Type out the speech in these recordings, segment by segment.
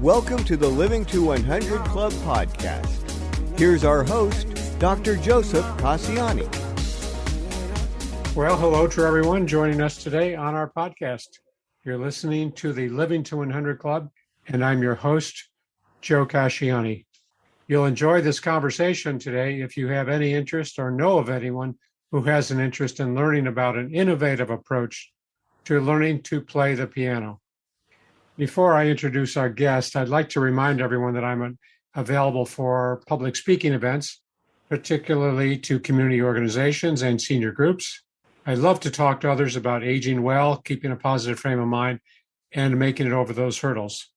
Welcome to the Living to 100 Club podcast. Here's our host, Dr. Joseph Cassiani. Well, hello to everyone joining us today on our podcast. You're listening to the Living to 100 Club, and I'm your host, Joe Casciani. You'll enjoy this conversation today if you have any interest or know of anyone who has an interest in learning about an innovative approach to learning to play the piano. Before I introduce our guest, I'd like to remind everyone that I'm available for public speaking events, particularly to community organizations and senior groups. I love to talk to others about aging well, keeping a positive frame of mind, and making it over those hurdles.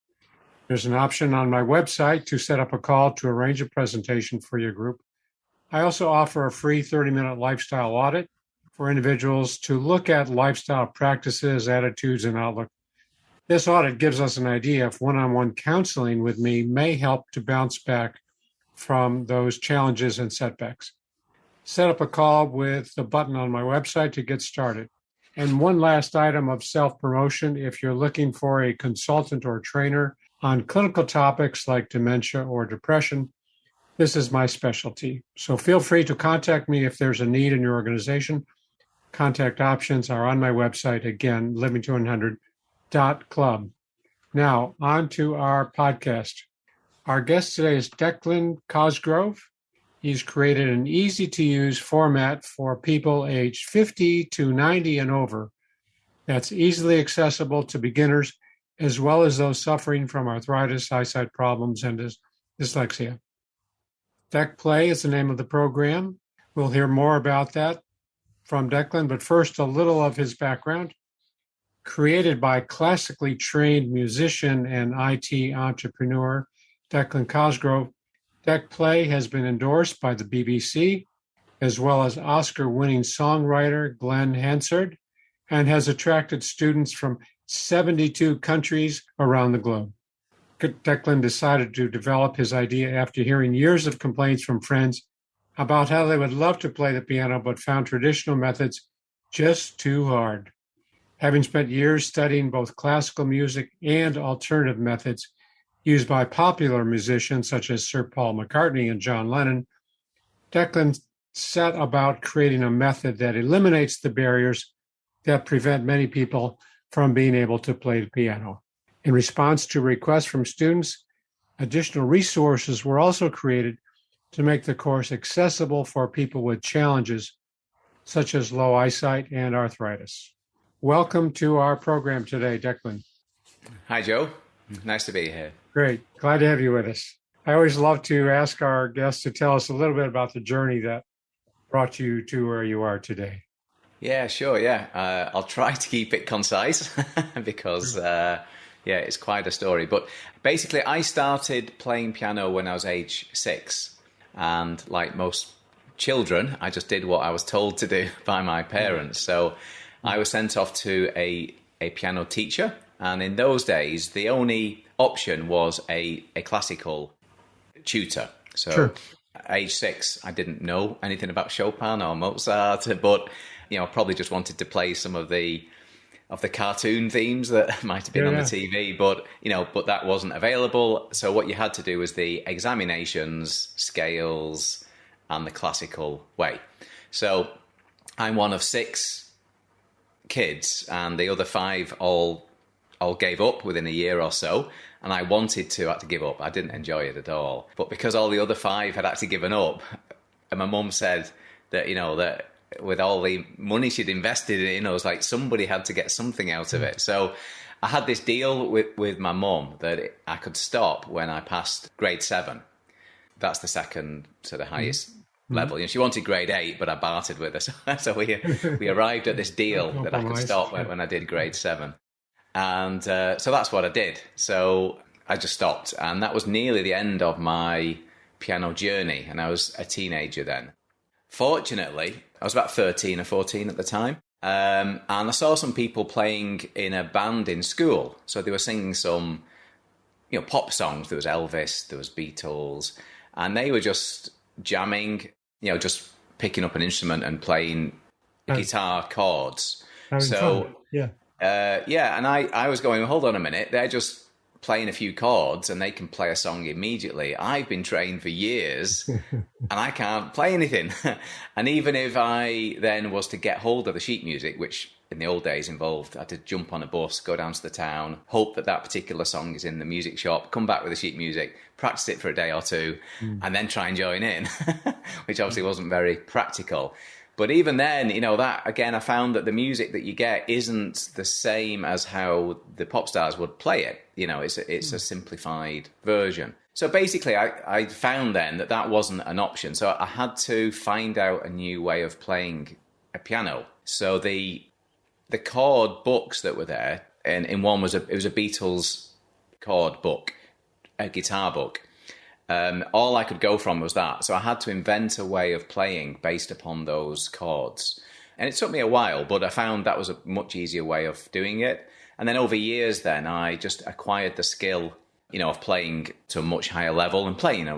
There's an option on my website to set up a call to arrange a presentation for your group. I also offer a free 30-minute lifestyle audit for individuals to look at lifestyle practices, attitudes, and outlook. This audit gives us an idea if one-on-one counseling with me may help to bounce back from those challenges and setbacks. Set up a call with the button on my website to get started. And one last item of self-promotion, if you're looking for a consultant or trainer on clinical topics like dementia or depression, this is my specialty. So feel free to contact me if there's a need in your organization. Contact options are on my website, again, living200.club. Now, on to our podcast. Our guest today is Declan Cosgrove. He's created an easy-to-use format for people aged 50 to 90 and over that's easily accessible to beginners as well as those suffering from arthritis, eyesight problems, and dyslexia. DecPlay is the name of the program. We'll hear more about that from Declan, but first, a little of his background. Created by classically trained musician and IT entrepreneur Declan Cosgrove, DecPlay has been endorsed by the BBC, as well as Oscar-winning songwriter Glen Hansard, and has attracted students from 72 countries around the globe. Declan decided to develop his idea after hearing years of complaints from friends about how they would love to play the piano but found traditional methods just too hard. Having spent years studying both classical music and alternative methods used by popular musicians such as Sir Paul McCartney and John Lennon, Declan set about creating a method that eliminates the barriers that prevent many people from being able to play the piano. In response to requests from students, additional resources were also created to make the course accessible for people with challenges such as low eyesight and arthritis. Welcome to our program today, Declan. Hi, Joe. Nice to be here. Great. Glad to have you with us. I always love to ask our guests to tell us a little bit about the journey that brought you to where you are today. Yeah, sure. Yeah. I'll try to keep it concise because, it's quite a story. But basically, I started playing piano when I was age 6. And like most children, I just did what I was told to do by my parents. So I was sent off to a piano teacher, and in those days, the only option was a classical tutor. So Sure. At age 6, I didn't know anything about Chopin or Mozart, but probably just wanted to play some of the cartoon themes that might have been on the TV, but that wasn't available. So what you had to do was the examinations, scales, and the classical way. So I'm one of 6 kids, and the other 5 all gave up within a year or so, and I wanted to actually give up. I didn't enjoy it at all, but because all the other 5 had actually given up, and my mum said that that with all the money she'd invested in, it was like somebody had to get something out of it. So I had this deal with my mum that I could stop when I passed grade 7. That's the second sort of highest level. She wanted grade 8, but I bartered with her. So we arrived at this deal that I could stop when I did grade 7. And so that's what I did. So I just stopped. And that was nearly the end of my piano journey. And I was a teenager then. Fortunately, I was about 13 or 14 at the time. And I saw some people playing in a band in school. So they were singing some, pop songs. There was Elvis, there was Beatles. And they were just jamming, just picking up an instrument and playing guitar chords. So, and I was going, hold on a minute, they're just playing a few chords and they can play a song immediately. I've been trained for years and I can't play anything. And even if I then was to get hold of the sheet music, which in the old days involved, I had to jump on a bus, go down to the town, hope that that particular song is in the music shop, come back with the sheet music, practice it for a day or two, and then try and join in, which obviously wasn't very practical. But even then, that, again, I found that the music that you get isn't the same as how the pop stars would play it. It's a simplified version. So basically, I found then that wasn't an option. So I had to find out a new way of playing a piano. So the chord books that were there, and in one was a Beatles chord book, a guitar book. All I could go from was that. So I had to invent a way of playing based upon those chords. And it took me a while, but I found that was a much easier way of doing it. And then over years then, I just acquired the skill, of playing to a much higher level and playing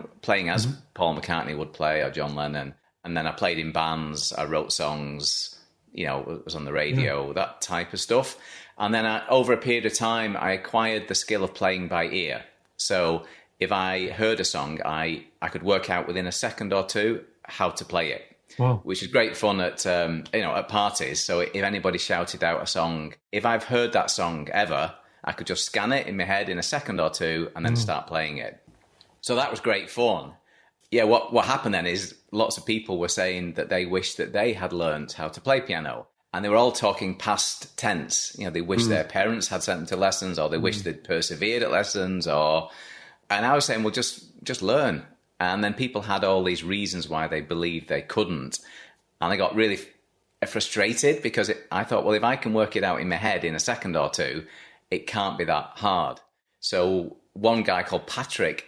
as Paul McCartney would play or John Lennon. And then I played in bands, I wrote songs, was on the radio, that type of stuff. And then over a period of time, I acquired the skill of playing by ear. So if I heard a song, I could work out within a second or two how to play it, which is great fun at parties. So if anybody shouted out a song, if I've heard that song ever, I could just scan it in my head in a second or two and then start playing it. So that was great fun. Yeah, what happened then is lots of people were saying that they wished that they had learned how to play piano. And they were all talking past tense. They wished their parents had sent them to lessons, or they wished they'd persevered at lessons, and I was saying, well, just learn. And then people had all these reasons why they believed they couldn't. And I got really frustrated because I thought, well, if I can work it out in my head in a second or two, it can't be that hard. So one guy called Patrick,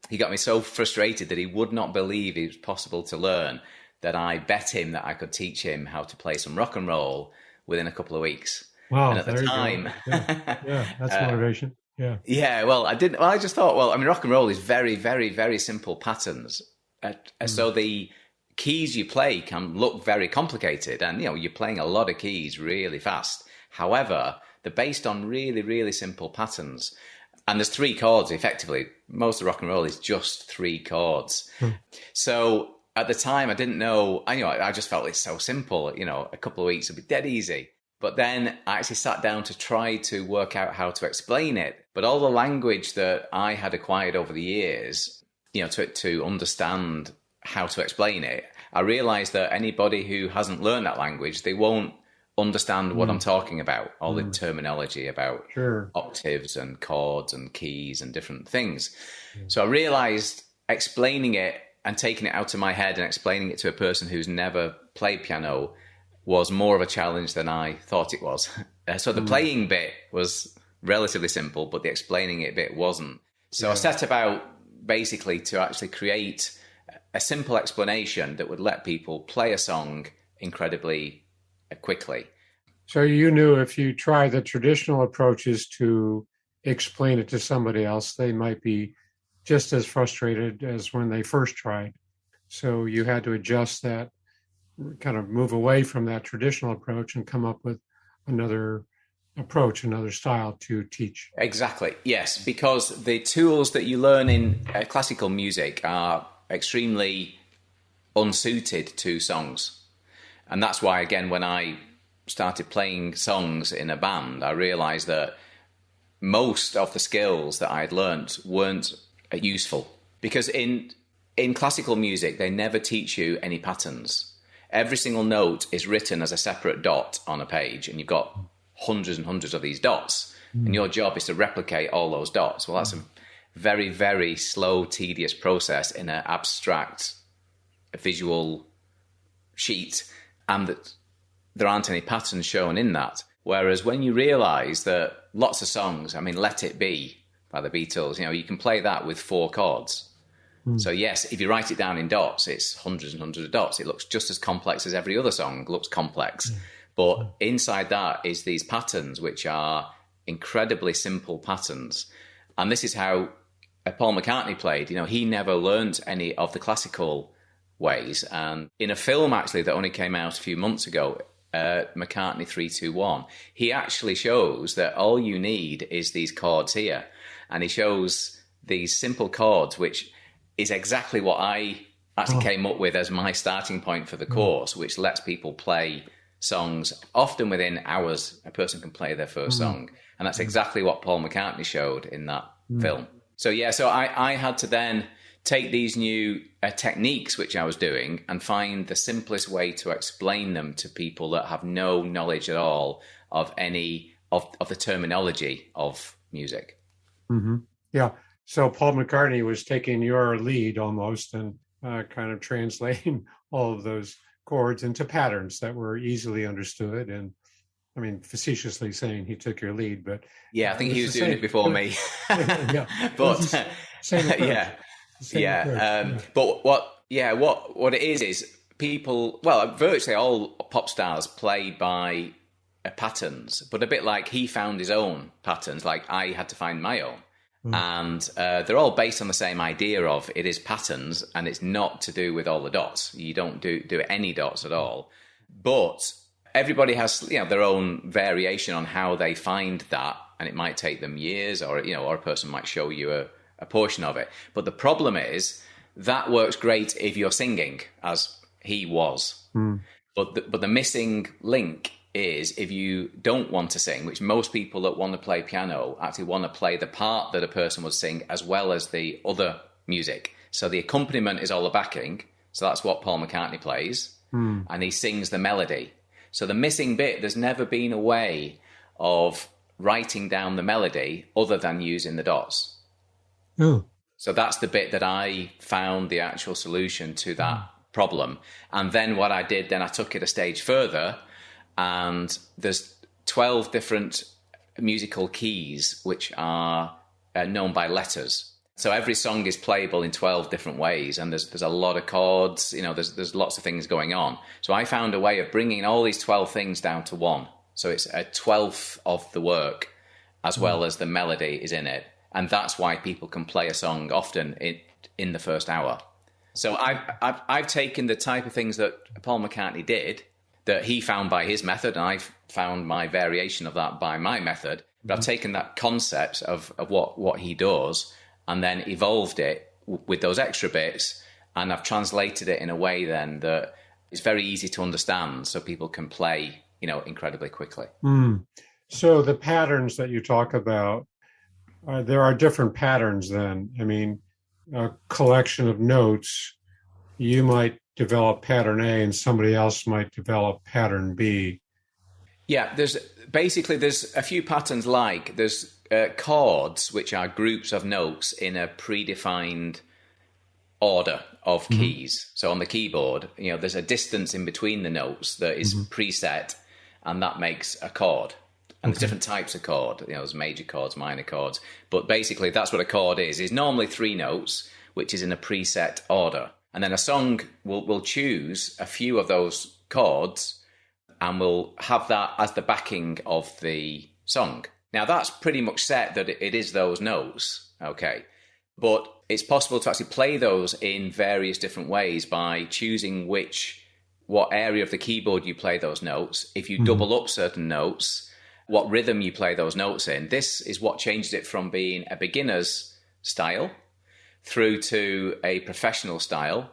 he got me so frustrated that he would not believe it was possible to learn that I bet him that I could teach him how to play some rock and roll within a couple of weeks. Wow, and at the time, that's motivation. Yeah. Yeah, well, I just thought, rock and roll is very, very, very simple patterns. So the keys you play can look very complicated, and you're playing a lot of keys really fast. However, they're based on really, really simple patterns. And there's 3 chords, effectively. Most of rock and roll is just 3 chords. So at the time, I didn't know. I just felt it's so simple. A couple of weeks would be dead easy. But then I actually sat down to try to work out how to explain it. But all the language that I had acquired over the years, to understand how to explain it, I realized that anybody who hasn't learned that language, they won't understand what I'm talking about, all the terminology about octaves and chords and keys and different things. So I realized explaining it and taking it out of my head and explaining it to a person who's never played piano was more of a challenge than I thought it was. So the playing bit was relatively simple, but the explaining it bit wasn't. So I set about basically to actually create a simple explanation that would let people play a song incredibly quickly. So you knew if you try the traditional approaches to explain it to somebody else, they might be just as frustrated as when they first tried. So you had to adjust that, kind of move away from that traditional approach and come up with another approach, another style to teach. Exactly, yes, because the tools that you learn in classical music are extremely unsuited to songs. And that's why, again, when I started playing songs in a band, I realized that most of the skills that I'd learned weren't useful. Because in classical music, they never teach you any patterns. Every single note is written as a separate dot on a page, and you've got hundreds and hundreds of these dots, and your job is to replicate all those dots. Well, that's a very, very slow, tedious process in an abstract visual sheet, and that there aren't any patterns shown in that. Whereas when you realise that lots of songs, Let It Be by the Beatles, you can play that with 4 chords. So yes, if you write it down in dots, it's hundreds and hundreds of dots. It looks just as complex as every other song looks complex. But inside that is these patterns, which are incredibly simple patterns. And this is how Paul McCartney played. He never learned any of the classical ways. And in a film, actually, that only came out a few months ago, McCartney 321, he actually shows that all you need is these chords here. and he shows these simple chords, which is exactly what I actually came up with as my starting point for the course, which lets people play songs often within hours. A person can play their first song, and that's exactly what Paul McCartney showed in that film. So I had to then take these new techniques which I was doing and find the simplest way to explain them to people that have no knowledge at all of any of the terminology of music. Mm-hmm. Yeah. So Paul McCartney was taking your lead almost and kind of translating all of those chords into patterns that were easily understood. And I mean, facetiously saying he took your lead, but I think he was doing it before me. Yeah, but same approach. But what it is people. Well, virtually all pop stars play by patterns, but a bit like he found his own patterns, like I had to find my own. And they're all based on the same idea of it is patterns, and it's not to do with all the dots. You don't do any dots at all. But everybody has their own variation on how they find that, and it might take them years, or or a person might show you a portion of it. But the problem is that works great if you're singing, as he was. But the missing link is if you don't want to sing, which most people that want to play piano actually want to play the part that a person would sing as well as the other music. So the accompaniment is all the backing. So that's what Paul McCartney plays. And he sings the melody. So the missing bit, there's never been a way of writing down the melody other than using the dots. So that's the bit that I found the actual solution to that problem. And then what I did, then I took it a stage further, and there's 12 different musical keys which are known by letters. So every song is playable in 12 different ways, and there's a lot of chords, there's lots of things going on. So I found a way of bringing all these 12 things down to one. So it's a 12th of the work, as well as the melody is in it. And that's why people can play a song often in the first hour. So I've taken the type of things that Paul McCartney did, that he found by his method, and I've found my variation of that by my method. But I've taken that concept of what he does and then evolved it with those extra bits, and I've translated it in a way then that is very easy to understand, so people can play, incredibly quickly. So the patterns that you talk about, there are different patterns then. I mean, a collection of notes, you might develop pattern A and somebody else might develop pattern B. Yeah, there's a few patterns. Like there's chords, which are groups of notes in a predefined order of keys. So on the keyboard, there's a distance in between the notes that is preset, and that makes a chord. And there's different types of chord. There's major chords, minor chords. But basically, that's what a chord is. It's normally 3 notes, which is in a preset order. And then a song will choose a few of those chords and will have that as the backing of the song. Now, that's pretty much set that it is those notes, okay? But it's possible to actually play those in various different ways by choosing what area of the keyboard you play those notes. If you double up certain notes, what rhythm you play those notes in. This is what changes it from being a beginner's style through to a professional style.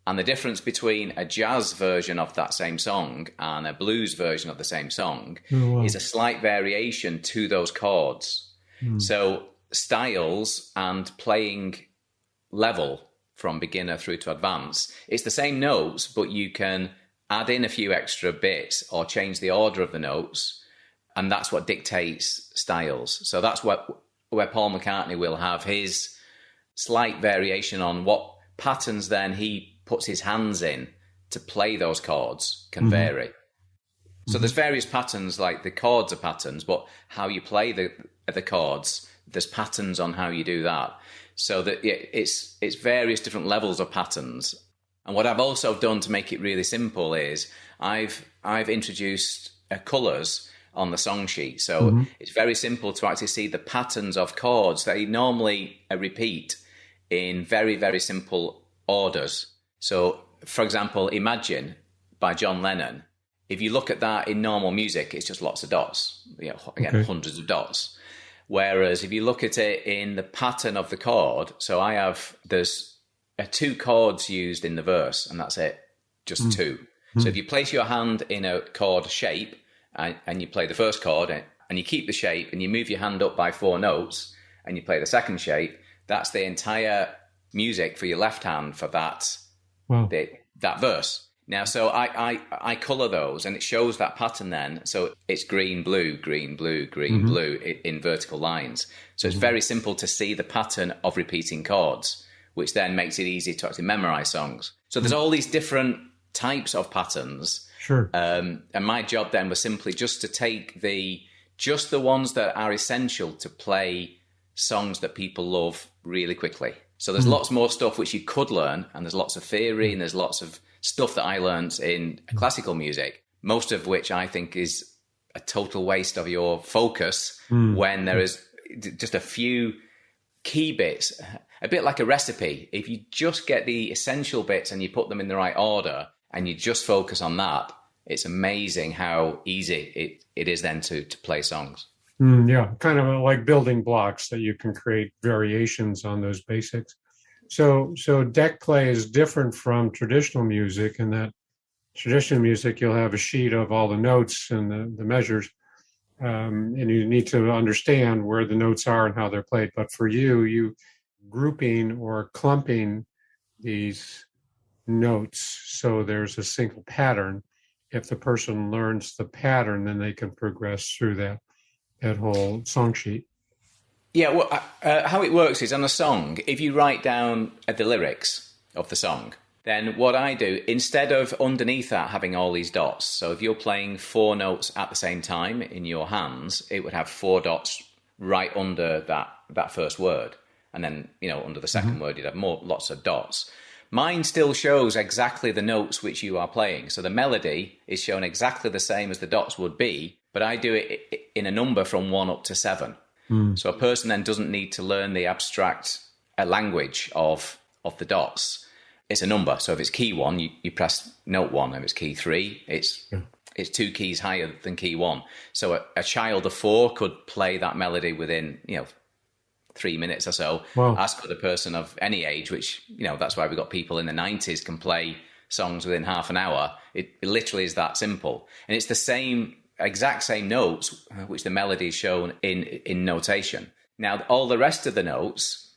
And the difference between a jazz version of that same song and a blues version of the same song is a slight variation to those chords. So styles and playing level from beginner through to advanced, it's the same notes, but you can add in a few extra bits or change the order of the notes. And that's what dictates styles. So that's where Paul McCartney will have his slight variation on what patterns then he puts his hands in to play those chords can vary. So there's various patterns, like the chords are patterns, but how you play the chords, there's patterns on how you do that. So that it's various different levels of patterns. And what I've also done to make it really simple is I've introduced colours on the song sheet. So it's very simple to actually see the patterns of chords that you normally repeat in very, very simple orders. So, for example, Imagine by John Lennon. If you look at that in normal music, it's just lots of dots, hundreds of dots. Whereas if you look at it in the pattern of the chord, so there's 2 chords used in the verse, and that's it, just 2. So if you place your hand in a chord shape and you play the first chord and you keep the shape and you move your hand up by 4 notes and you play the second shape, that's the entire music for your left hand for that verse. Now, so I colour those, and it shows that pattern then. So it's green, blue, green, blue, green, blue in vertical lines. So it's very simple to see the pattern of repeating chords, which then makes it easy to actually memorise songs. So there's all these different types of patterns. Sure. And my job then was simply just to take just the ones that are essential to play songs that people love really quickly. So there's lots more stuff which you could learn, and there's lots of theory, and there's lots of stuff that I learned in classical music, most of which I think is a total waste of your focus when there is just a few key bits, a bit like a recipe. If you just get the essential bits and you put them in the right order and you just focus on that, it's amazing how easy it is then to play songs. Yeah, kind of like building blocks that you can create variations on those basics. So DecPlay is different from traditional music in that traditional music, you'll have a sheet of all the notes and the measures, and you need to understand where the notes are and how they're played. But for you grouping or clumping these notes so there's a single pattern. If the person learns the pattern, then they can progress through that whole song sheet. Yeah, well, how it works is on a song, if you write down the lyrics of the song, then what I do, instead of underneath that having all these dots, so if you're playing 4 notes at the same time in your hands, it would have 4 dots right under that first word. And then, under the second word, you'd have lots of dots. Mine still shows exactly the notes which you are playing. So the melody is shown exactly the same as the dots would be, but I do it in a number from 1 up to 7. So a person then doesn't need to learn the abstract language of the dots. It's a number. So if it's key 1, you press note 1. If it's key 3, it's 2 keys higher than key 1. So a child of 4 could play that melody within 3 minutes or so. Wow. As could a person of any age, which that's why we got people in the 90s can play songs within half an hour. It literally is that simple, and it's the exact same notes which the melody is shown in notation. Now, all the rest of the notes,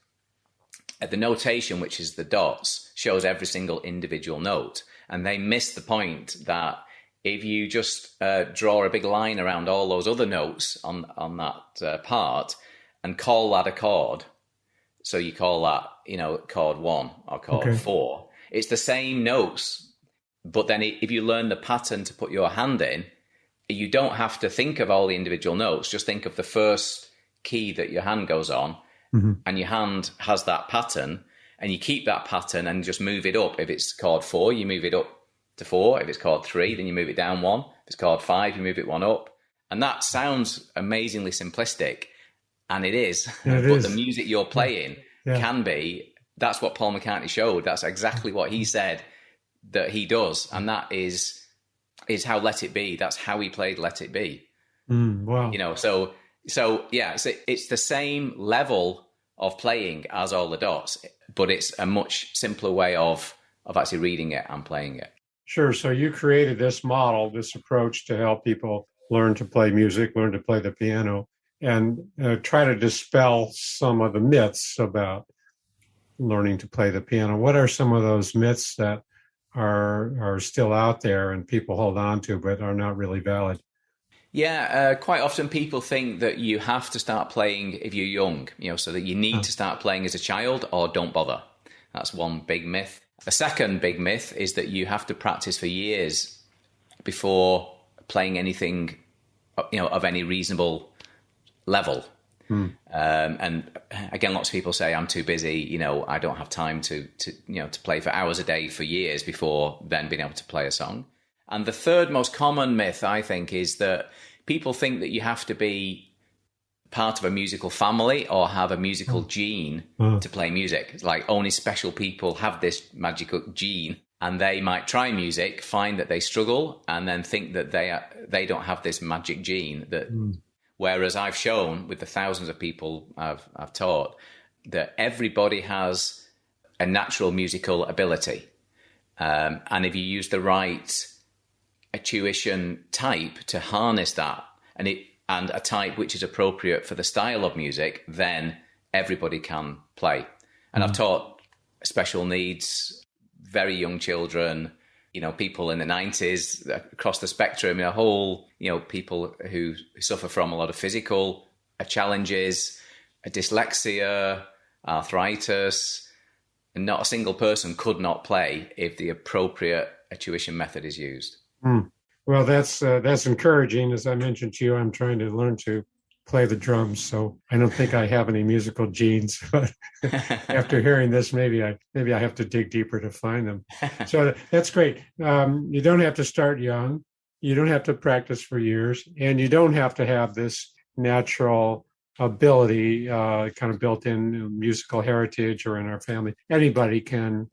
the notation, which is the dots, shows every single individual note, and they miss the point that if you just draw a big line around all those other notes on that part and call that a chord, so you call that chord 1 or chord 4, it's the same notes, but then if you learn the pattern to put your hand in, you don't have to think of all the individual notes. Just think of the first key that your hand goes on, and your hand has that pattern, and you keep that pattern and just move it up. If it's chord 4, you move it up to 4. If it's chord 3, then you move it down 1. If it's chord 5, you move it 1 up. And that sounds amazingly simplistic, and it is. Yeah, but the music you're playing can be. That's what Paul McCartney showed. That's exactly what he said that he does, and that is how Let It Be. That's how he played Let It Be. Wow. So yeah, it's the same level of playing as all the dots, but it's a much simpler way of actually reading it and playing it. Sure. So you created this model, this approach to help people learn to play music, learn to play the piano, and try to dispel some of the myths about learning to play the piano. What are some of those myths that are still out there and people hold on to but are not really valid? Yeah, quite often people think that you have to start playing if you're young, so that you need to start playing as a child or don't bother. That's one big myth. A second big myth is that you have to practice for years before playing anything, of any reasonable level. And again, lots of people say, I'm too busy, I don't have time to play for hours a day for years before then being able to play a song. And the third most common myth, I think, is that people think that you have to be part of a musical family or have a musical gene to play music. It's like only special people have this magical gene, and they might try music, find that they struggle, and then think that they don't have this magic gene. That Whereas I've shown with the thousands of people I've taught that everybody has a natural musical ability. And if you use the right tuition type to harness that, and a type which is appropriate for the style of music, then everybody can play. And I've taught special needs, very young children, people in the 90s, across the spectrum, a whole, people who suffer from a lot of physical challenges, dyslexia, arthritis, and not a single person could not play if the appropriate tuition method is used. Well, that's encouraging. As I mentioned to you, I'm trying to learn to play the drums, so I don't think I have any musical genes. But after hearing this, maybe I have to dig deeper to find them. So that's great. You don't have to start young. You don't have to practice for years, and you don't have to have this natural ability kind of built in musical heritage or in our family. Anybody can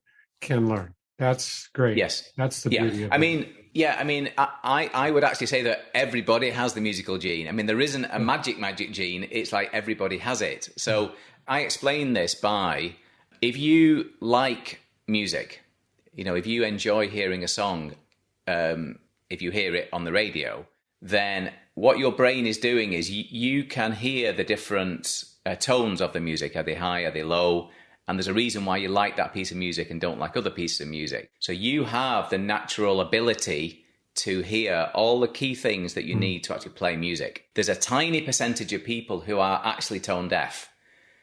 learn. That's great. Yes, that's the beauty of it. I would actually say that everybody has the musical gene. I mean, there isn't a magic gene. It's like everybody has it. So I explain this by, if you like music, if you enjoy hearing a song, if you hear it on the radio, then what your brain is doing is you can hear the different tones of the music. Are they high? Are they low? And there's a reason why you like that piece of music and don't like other pieces of music. So you have the natural ability to hear all the key things that you need to actually play music. There's a tiny percentage of people who are actually tone deaf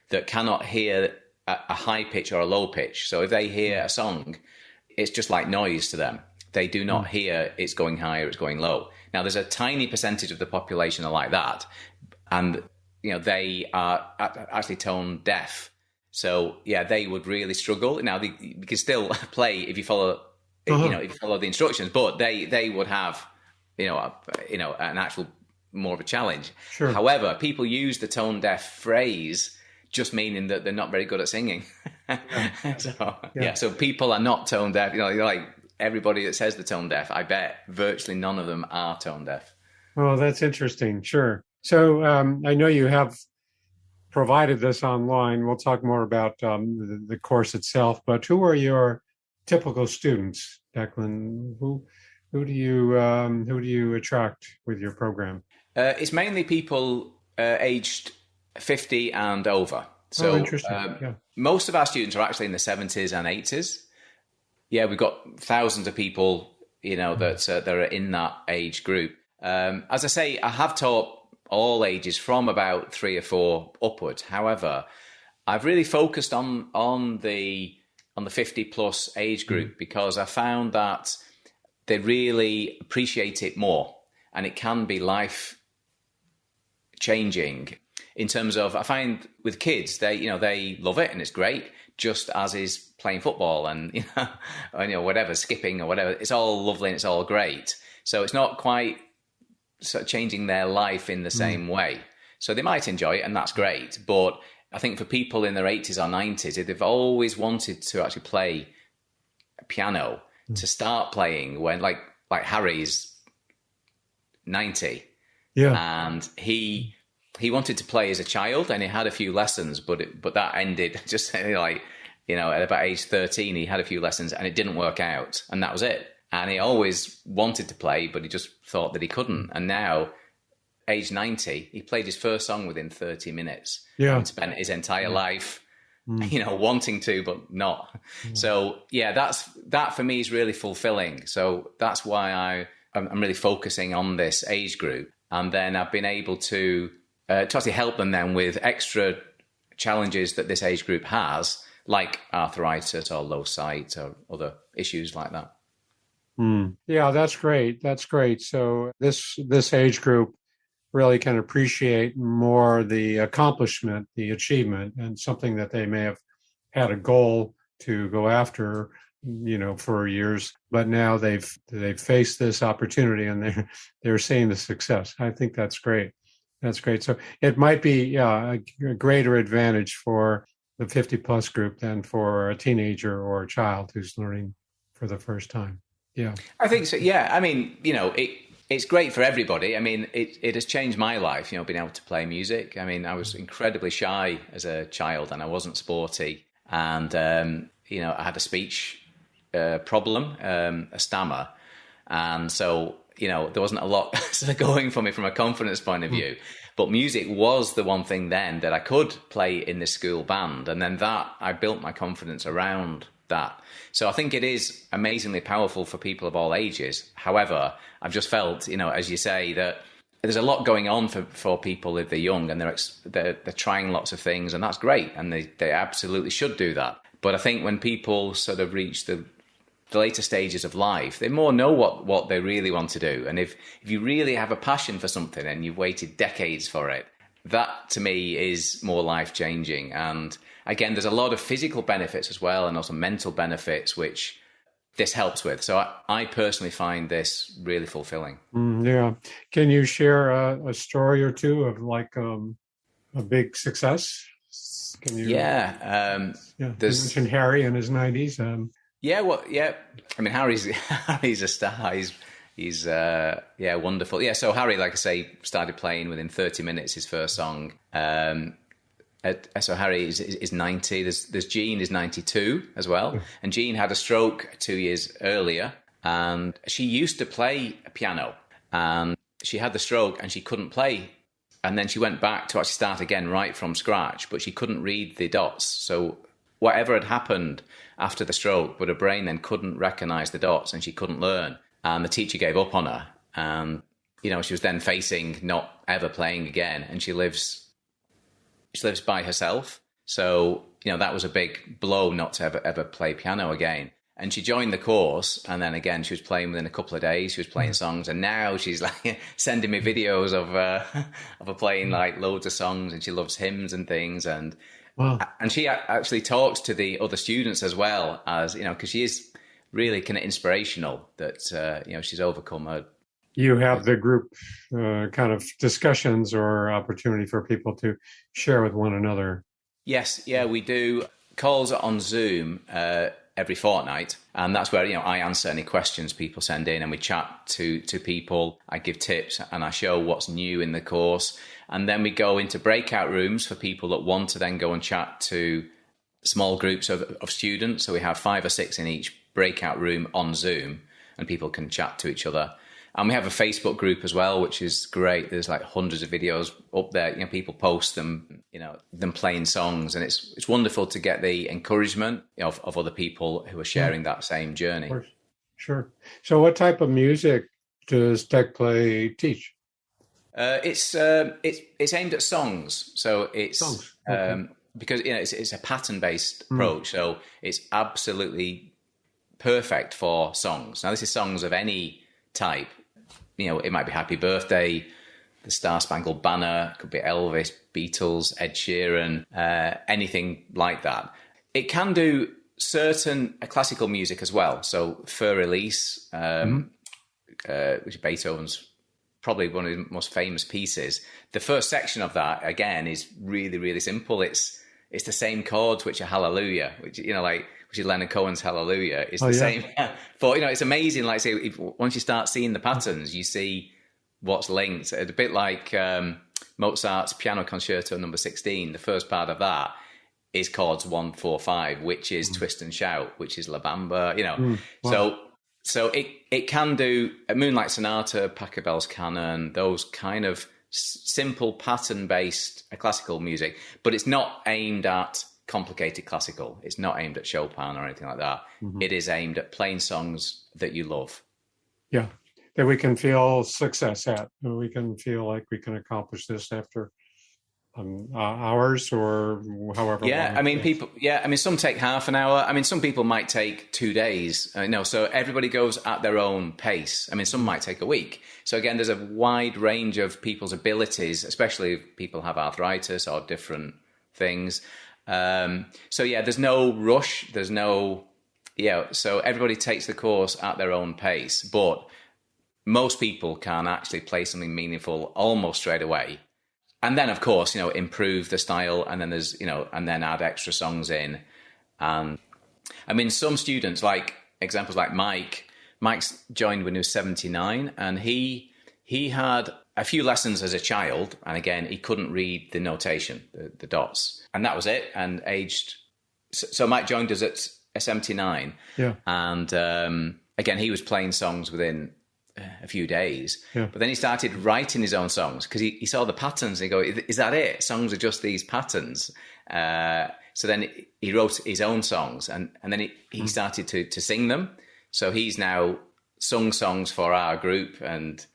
that cannot hear a high pitch or a low pitch. So if they hear a song, it's just like noise to them. They do not hear it's going high or it's going low. Now, there's a tiny percentage of the population are like that. And, they are actually tone deaf. So yeah, they would really struggle. Now you can still play if you follow, if you follow the instructions, but they would have, an actual more of a challenge. Sure. However, people use the tone deaf phrase just meaning that they're not very good at singing. So people are not tone deaf. Like everybody that says they're tone deaf, I bet virtually none of them are tone deaf. Oh, that's interesting. Sure. So I know you have provided this online. We'll talk more about the course itself, but who are your typical students, Declan? Who do you attract with your program? It's mainly people aged 50 and over. So interesting. Most of our students are actually in the 70s and 80s. Yeah, we've got thousands of people, that are in that age group. As I say, I have taught all ages from about 3 or 4 upwards. However, I've really focused on the 50 plus age group because I found that they really appreciate it more, and it can be life changing in terms of, I find with kids, they love it and it's great, just as is playing football and whatever, skipping or whatever. It's all lovely and it's all great. So it's not quite sort of changing their life in the same way. So they might enjoy it and that's great. But I think for people in their 80s or 90s, if they've always wanted to actually play piano, to start playing when like Harry's 90. Yeah. And he wanted to play as a child and he had a few lessons, but that ended just at about age 13, he had a few lessons and it didn't work out. And that was it. And he always wanted to play, but he just thought that he couldn't. And now, age 90, he played his first song within 30 minutes. Yeah. And spent his entire life, wanting to, but not. So, yeah, that for me is really fulfilling. So that's why I'm really focusing on this age group. And then I've been able to actually help them then with extra challenges that this age group has, like arthritis or low sight or other issues like that. Yeah, that's great. That's great. So this age group really can appreciate more the accomplishment, the achievement, and something that they may have had a goal to go after, for years, but now they've faced this opportunity and they're seeing the success. I think that's great. That's great. So it might be a greater advantage for the 50 plus group than for a teenager or a child who's learning for the first time. Yeah, I think so. Yeah, I mean, it it's great for everybody. I mean, it has changed my life, being able to play music. I mean, I was incredibly shy as a child and I wasn't sporty. And, I had a speech problem, a stammer. And so, there wasn't a lot sort of going for me from a confidence point of view. But music was the one thing then that I could play in the school band. And then I built my confidence around that. So I think it is amazingly powerful for people of all ages. However, I've just felt, as you say, that there's a lot going on for people if they're young and they're trying lots of things, and that's great. And they absolutely should do that. But I think when people sort of reach the later stages of life, they more know what they really want to do. And if you really have a passion for something and you've waited decades for it, that to me is more life-changing. And again, there's a lot of physical benefits as well, and also mental benefits, which this helps with. So I personally find this really fulfilling. Yeah. Can you share a story or two of like a big success? Can you? Yeah. You mentioned Harry in his 90s. I mean, Harry's a star. He's wonderful. Yeah. So Harry, like I say, started playing within 30 minutes, his first song. So Harry is 90. There's Jean is 92 as well. And Jean had a stroke 2 years earlier, and she used to play piano, and she had the stroke and she couldn't play. And then she went back to actually start again right from scratch, but she couldn't read the dots. So whatever had happened after the stroke, but her brain then couldn't recognize the dots and she couldn't learn. And the teacher gave up on her. And, she was then facing not ever playing again. And she lives by herself. So, that was a big blow not to ever play piano again. And she joined the course. And then again, she was playing within a couple of days. She was playing songs. And now she's like sending me videos of her playing like loads of songs. And she loves hymns and things. And wow. And she actually talks to the other students as well, as, because she is really kind of inspirational that, she's overcome her. You have the group kind of discussions or opportunity for people to share with one another. Yes, yeah, we do calls on Zoom every fortnight, and that's where I answer any questions people send in, and we chat to people. I give tips and I show what's new in the course, and then we go into breakout rooms for people that want to then go and chat to small groups of students. So we have 5 or 6 in each breakout room on Zoom, and people can chat to each other. And we have a Facebook group as well, which is great. There's like hundreds of videos up there. People post them, them playing songs. And it's wonderful to get the encouragement of other people who are sharing that same journey. Of course. Sure. So what type of music does DecPlay teach? It's aimed at songs. So it's songs. Okay. Because it's a pattern-based approach. So it's absolutely perfect for songs. Now, this is songs of any type. It might be Happy Birthday, the Star Spangled Banner, could be Elvis, Beatles, Ed Sheeran, anything like that. It can do certain classical music as well. So Fur Elise, which is Beethoven's probably one of the most famous pieces. The first section of that, again, is really, really simple. It's the same chords, which are Hallelujah, which is Leonard Cohen's Hallelujah. It's the same. But, it's amazing. Like, say, once you start seeing the patterns, you see what's linked. It's a bit like Mozart's Piano Concerto No. 16. The first part of that is chords 1, 4, 5, which is Twist and Shout, which is La Bamba, Wow. So it can do a Moonlight Sonata, Pachelbel's Canon, those kind of simple pattern-based classical music, but it's not aimed at complicated classical. It's not aimed at Chopin or anything like that. It is aimed at playing songs that you love. Yeah, that we can feel success at. We can feel like we can accomplish this after hours or however long. Some take half an hour. Some people might take 2 days. So everybody goes at their own pace. Some might take a week. So again, there's a wide range of people's abilities, especially if people have arthritis or different things. There's no rush. There's no, so everybody takes the course at their own pace, but most people can actually play something meaningful almost straight away. And then, of course, improve the style, and then there's, and then add extra songs in. And some students, like examples like Mike's joined when he was 79, and he he had a few lessons as a child, and again, he couldn't read the notation, the dots, and that was it. And so Mike joined us at 79, and again, he was playing songs within a few days, but then he started writing his own songs because he saw the patterns and he go, is that it? Songs are just these patterns. So then he wrote his own songs, and then he started to sing them. So he's now sung songs for our group, and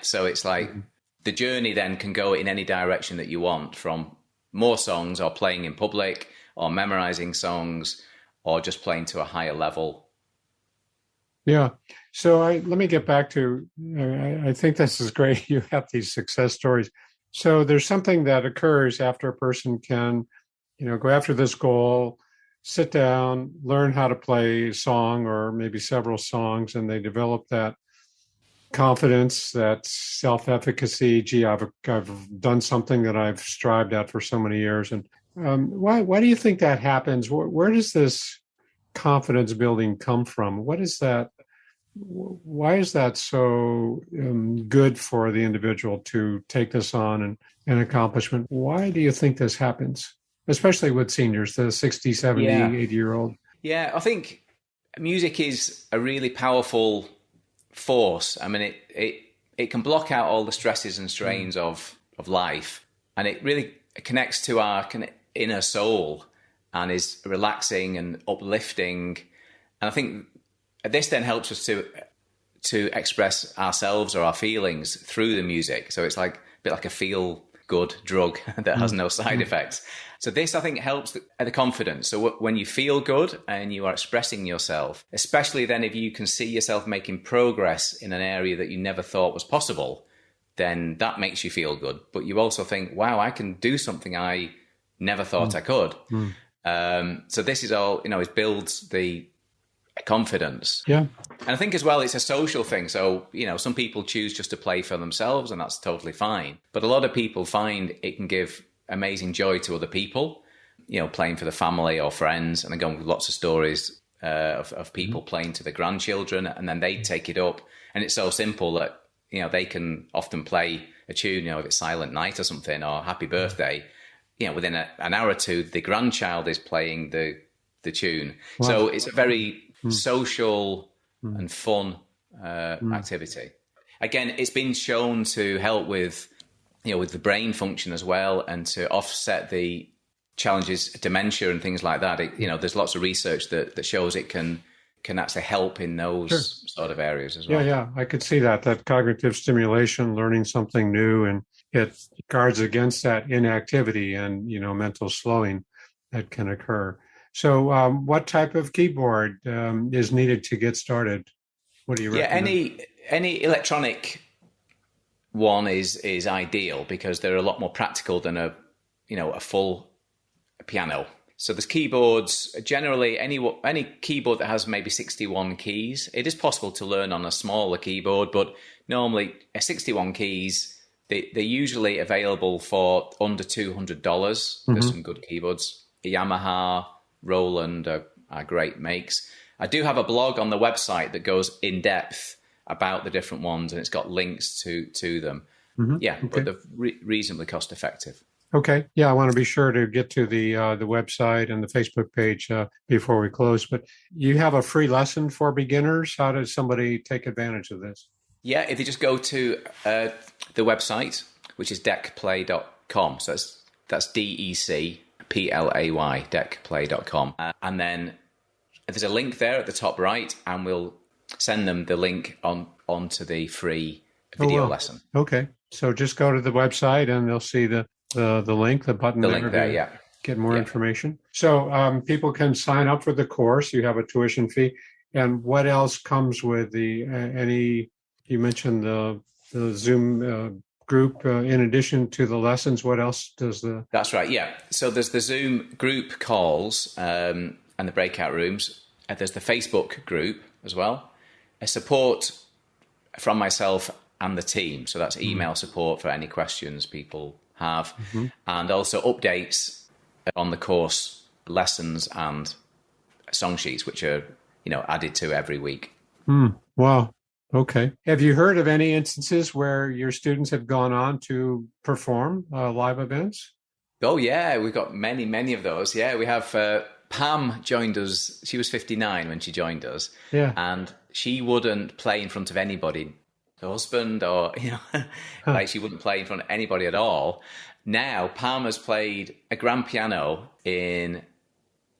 so it's like the journey then can go in any direction that you want, from more songs or playing in public or memorizing songs or just playing to a higher level. Yeah. So let me get back to, I think this is great. You have these success stories. So there's something that occurs after a person can, go after this goal, sit down, learn how to play a song or maybe several songs, and they develop that confidence, that self-efficacy. Gee, I've done something that I've strived at for so many years. And why do you think that happens? Where does this confidence building come from? What is that? Why is that so good for the individual to take this on and an accomplishment? Why do you think this happens, especially with seniors, the 60, 70, 80-year-old? Yeah, I think music is a really powerful force. I mean, it can block out all the stresses and strains of life, and it really connects to our inner soul and is relaxing and uplifting. And I think this then helps us to express ourselves or our feelings through the music. So it's like a bit like a feel-good drug that has no side effects. So this, I think, helps the confidence. So when you feel good and you are expressing yourself, especially then if you can see yourself making progress in an area that you never thought was possible, then that makes you feel good. But you also think, wow, I can do something I never thought I could. So this is all, it builds the confidence. Yeah. And I think as well, it's a social thing. So, some people choose just to play for themselves, and that's totally fine. But a lot of people find it can give amazing joy to other people, playing for the family or friends. And again, with lots of stories of people playing to the grandchildren, and then they take it up. And it's so simple that, they can often play a tune, if it's Silent Night or something, or Happy Birthday, within an hour or two, the grandchild is playing the tune. Wow. So it's a very social and fun activity. Again, it's been shown to help with the brain function as well, and to offset the challenges, dementia and things like that. There's lots of research that shows it can actually help in those sort of areas as well. Yeah, I could see that cognitive stimulation, learning something new, and it guards against that inactivity and, mental slowing that can occur. So what type of keyboard is needed to get started? What do you recommend? Yeah, any electronic one is ideal, because they're a lot more practical than a full piano. So there's keyboards, generally any keyboard that has maybe 61 keys. It is possible to learn on a smaller keyboard, but normally 61 keys, they're usually available for under $200. There's some good keyboards. Yamaha, Roland are great makes. I do have a blog on the website that goes in depth about the different ones, and it's got links to them. But they're reasonably cost effective. Okay. Yeah, I want to be sure to get to the website and the Facebook page before we close. But you have a free lesson for beginners. How does somebody take advantage of this? Yeah, if you just go to the website, which is DecPlay.com. So that's DecPlay, DecPlay.com. And then there's a link there at the top right, and we'll send them the link onto the free video lesson. Okay. So just go to the website and they'll see the link, the button there, get more information. So people can sign up for the course. You have a tuition fee. And what else comes with you mentioned the Zoom group, in addition to the lessons, what else does That's right, yeah. So there's the Zoom group calls and the breakout rooms. There's the Facebook group as well. A support from myself and the team. So that's email support for any questions people have, and also updates on the course lessons and song sheets, which are added to every week. Wow, Okay. Have you heard of any instances where your students have gone on to perform live events? Oh, yeah. We've got many, many of those. Yeah, we have Pam joined us. She was 59 when she joined us. Yeah. And she wouldn't play in front of anybody, her husband or, like she wouldn't play in front of anybody at all. Now, Pam has played a grand piano in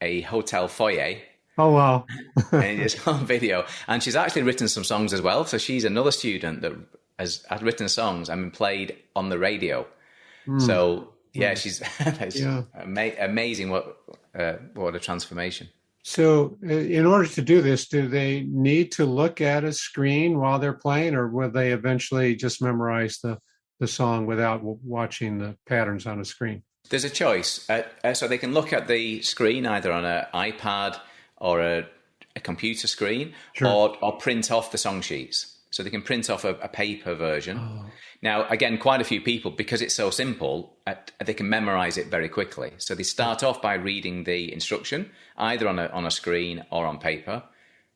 a hotel foyer. Oh, wow. And it's on video. And she's actually written some songs as well. So she's another student that has written songs and been played on the radio. So, yeah, she's amazing. What a transformation. So in order to do this, do they need to look at a screen while they're playing, or will they eventually just memorize the song without watching the patterns on a screen? There's a choice. So they can look at the screen either on an iPad or a computer screen, or print off the song sheets. So they can print off a paper version. Oh. Now, again, quite a few people, because it's so simple, they can memorize it very quickly. So they start off by reading the instruction, either on a screen or on paper.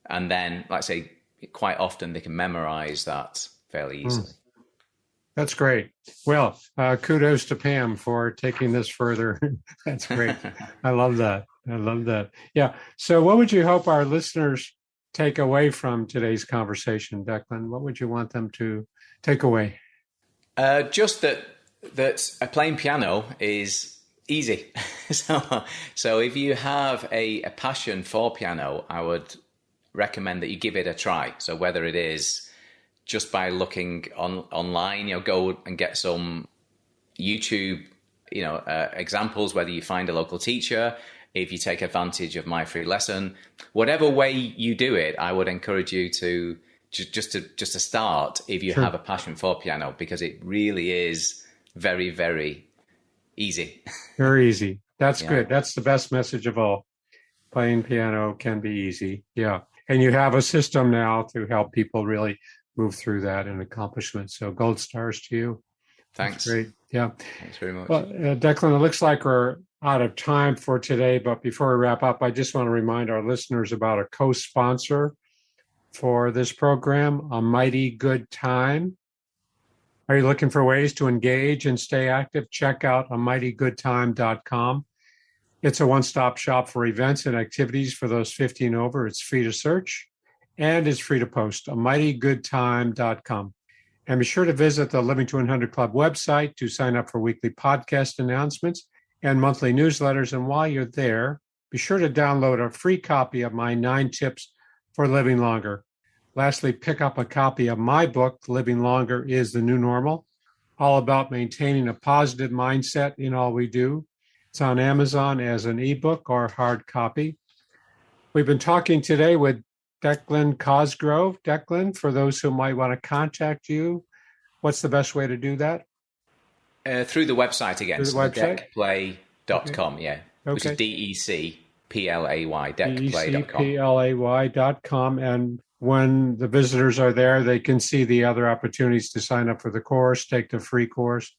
And then, like I say, quite often they can memorize that fairly easily. That's great. Well, kudos to Pam for taking this further. That's great. I love that. Yeah. So what would you hope our listeners take away from today's conversation, Declan? What would you want them to take away? Just that playing piano is easy. So if you have a passion for piano, I would recommend that you give it a try. So whether it is just by looking online, go and get some YouTube, examples, whether you find a local teacher, if you take advantage of My Free Lesson, whatever way you do it, I would encourage you to just to start if you have a passion for piano, because it really is very, very easy. Very easy. That's good. That's the best message of all. Playing piano can be easy. Yeah. And you have a system now to help people really move through that and accomplishment. So gold stars to you. Thanks. That's great. Yeah. Thanks very much. Well, Declan, it looks like we're out of time for today, but before we wrap up, I just want to remind our listeners about a co-sponsor for this program, A Mighty Good Time. Are you looking for ways to engage and stay active? Check out amightygoodtime.com. It's a one-stop shop for events and activities for those 50 and over. It's free to search and it's free to post, amightygoodtime.com. And be sure to visit the Living to 100 Club website to sign up for weekly podcast announcements and monthly newsletters. And while you're there, be sure to download a free copy of my 9 tips for living longer. Lastly, pick up a copy of my book, Living Longer is the New Normal, all about maintaining a positive mindset in all we do. It's on Amazon as an ebook or hard copy. We've been talking today with Declan Cosgrove. Declan, for those who might want to contact you, what's the best way to do that? Through the website again. Through the website? DecPlay.com, okay. Which is DecPlay, DecPlay.com. DecPlay.com. And when the visitors are there, they can see the other opportunities to sign up for the course, take the free course.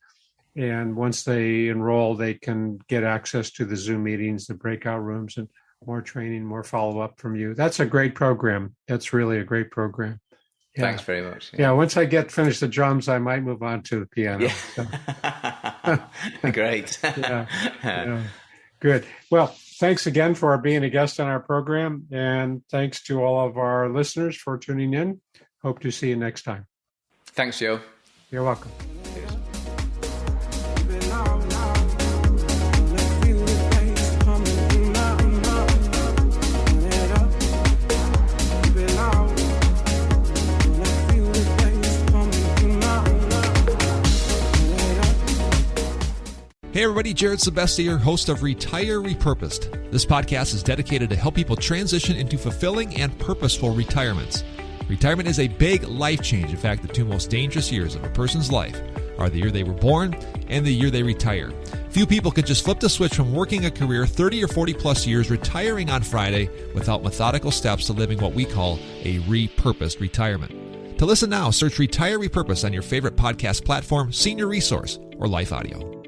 And once they enroll, they can get access to the Zoom meetings, the breakout rooms, and more training, more follow-up from you. That's a great program. That's really a great program. Yeah. Thanks very much. Yeah, once I finish the drums, I might move on to the piano. Yeah. So. Great. Yeah. Good. Well, thanks again for being a guest on our program. And thanks to all of our listeners for tuning in. Hope to see you next time. Thanks, Joe. You're welcome. Cheers. Hey everybody, Jared Sebesti here, host of Retire Repurposed. This podcast is dedicated to help people transition into fulfilling and purposeful retirements. Retirement is a big life change. In fact, the 2 most dangerous years of a person's life are the year they were born and the year they retire. Few people can just flip the switch from working a career 30 or 40 plus years, retiring on Friday without methodical steps to living what we call a repurposed retirement. To listen now, search Retire Repurposed on your favorite podcast platform, Senior Resource, or Life Audio.